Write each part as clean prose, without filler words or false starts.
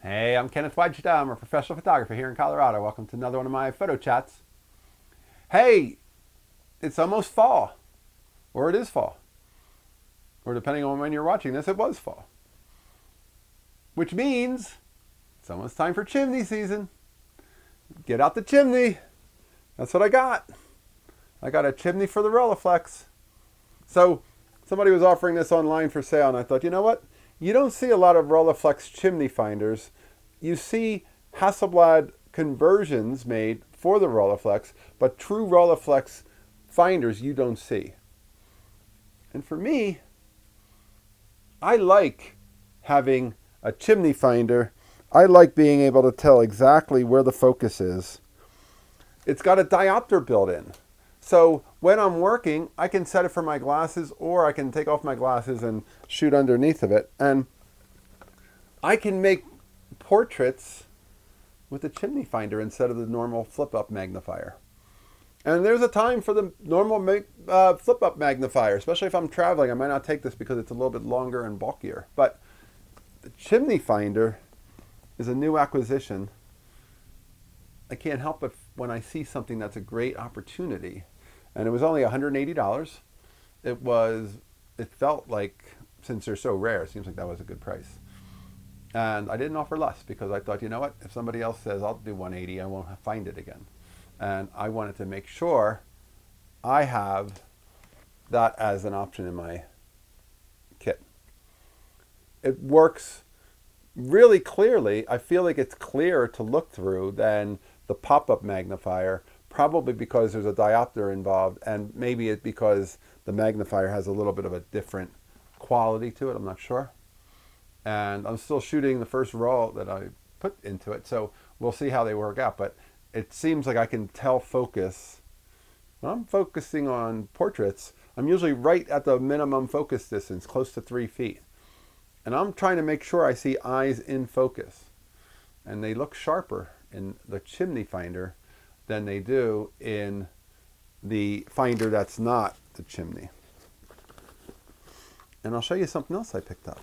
Hey, I'm Kenneth Wajda. I'm a professional photographer here in Colorado. Welcome to another one of my photo chats. Hey, it's almost fall, or it is fall, or depending on when you're watching this, it was fall. Which means it's almost time for chimney season. Get out the chimney. That's what I got. I got a chimney for the Rolleiflex. So somebody was offering this online for sale, and I thought, you know what? You don't see a lot of Rolleiflex chimney finders. You see Hasselblad conversions made for the Rolleiflex, but true Rolleiflex finders you don't see. And for me, I like having a chimney finder. I like being able to tell exactly where the focus is. It's got a diopter built in. So when I'm working, I can set it for my glasses, or I can take off my glasses and shoot underneath of it. And I can make portraits with the chimney finder instead of the normal flip-up magnifier. And there's a time for the normal flip-up magnifier, especially if I'm traveling. I might not take this because it's a little bit longer and bulkier. But the chimney finder is a new acquisition. I can't help it when I see something that's a great opportunity. And it was only $180. It felt like, since they're so rare, it seems like that was a good price. And I didn't offer less because I thought, you know what, if somebody else says I'll do 180, I won't find it again. And I wanted to make sure I have that as an option in my kit. It works really clearly. I feel like it's clearer to look through than the pop-up magnifier, probably because there's a diopter involved, and maybe it's because the magnifier has a little bit of a different quality to it. I'm not sure. And I'm still shooting the first roll that I put into it, so we'll see how they work out. But it seems like I can tell focus. When I'm focusing on portraits, I'm usually right at the minimum focus distance, close to 3 feet. And I'm trying to make sure I see eyes in focus. And they look sharper in the chimney finder than they do in the finder that's not the chimney. And I'll show you something else I picked up.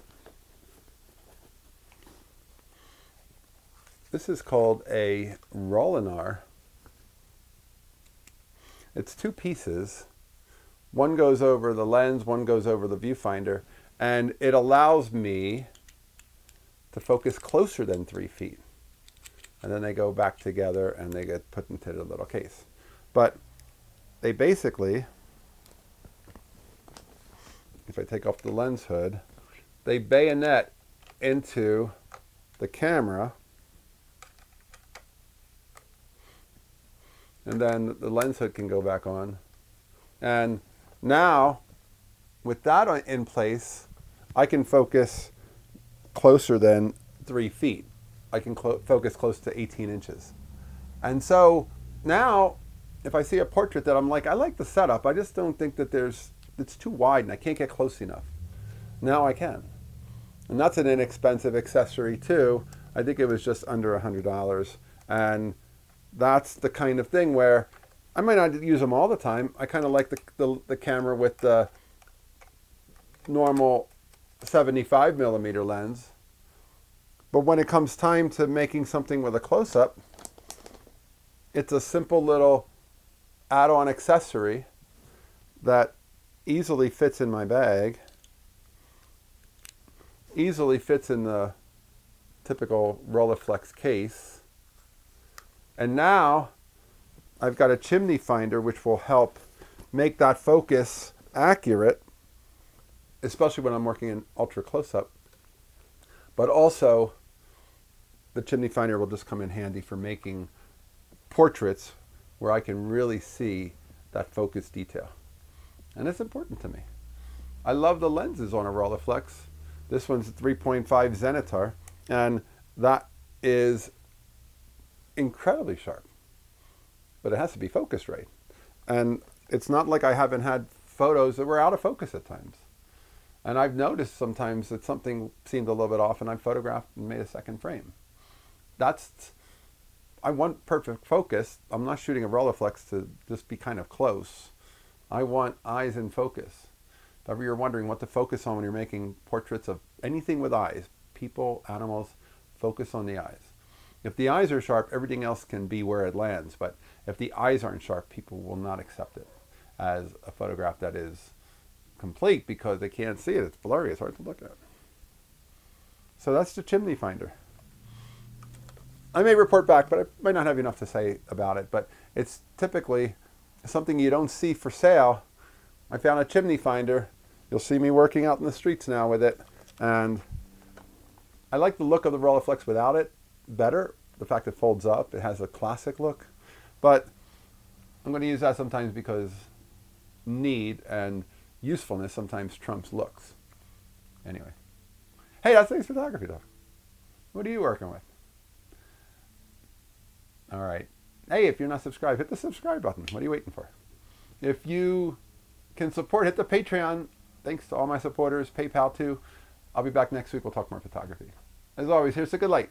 This is called a Rolleinar. It's 2 pieces. One goes over the lens, one goes over the viewfinder, and it allows me to focus closer than 3 feet. And then they go back together and they get put into the little case. But they basically, if I take off the lens hood, they bayonet into the camera, and then the lens hood can go back on. And now, with that in place, I can focus closer than 3 feet. I can focus close to 18 inches. And so now, if I see a portrait that I'm like, I like the setup, I just don't think that it's too wide and I can't get close enough. Now I can. And that's an inexpensive accessory too. I think it was just under $100. And that's the kind of thing where I might not use them all the time. I kind of like the camera with the normal 75 millimeter lens. But when it comes time to making something with a close-up, it's a simple little add-on accessory that easily fits in my bag, easily fits in the typical Rolleiflex case. And now I've got a chimney finder which will help make that focus accurate, especially when I'm working in ultra close-up. But also, the chimney finder will just come in handy for making portraits where I can really see that focus detail. And it's important to me. I love the lenses on a Rolleiflex. This one's a 3.5 Zenitar, and that is incredibly sharp. But it has to be focused right. And it's not like I haven't had photos that were out of focus at times. And I've noticed sometimes that something seemed a little bit off, and I photographed and made a second frame. I want perfect focus. I'm not shooting a Rolleiflex to just be kind of close. I want eyes in focus. If ever you're wondering what to focus on when you're making portraits of anything with eyes, people, animals, Focus on the eyes. If the eyes are sharp, everything else can be where it lands. But if the eyes aren't sharp, people will not accept it as a photograph that is complete because they can't see it. It's blurry. It's hard to look at. So that's the chimney finder. I may report back, but I might not have enough to say about it. But it's typically something you don't see for sale. I found a chimney finder. You'll see me working out in the streets now with it. And I like the look of the Rolleiflex without it better. The fact it folds up, it has a classic look. But I'm going to use that sometimes because need and usefulness sometimes trumps looks. Anyway. Hey, that's nice photography though. What are you working with? All right. Hey, if you're not subscribed, hit the subscribe button. What are you waiting for? If you can support, hit the Patreon. Thanks to all my supporters. PayPal too. I'll be back next week. We'll talk more photography. As always, here's the good light.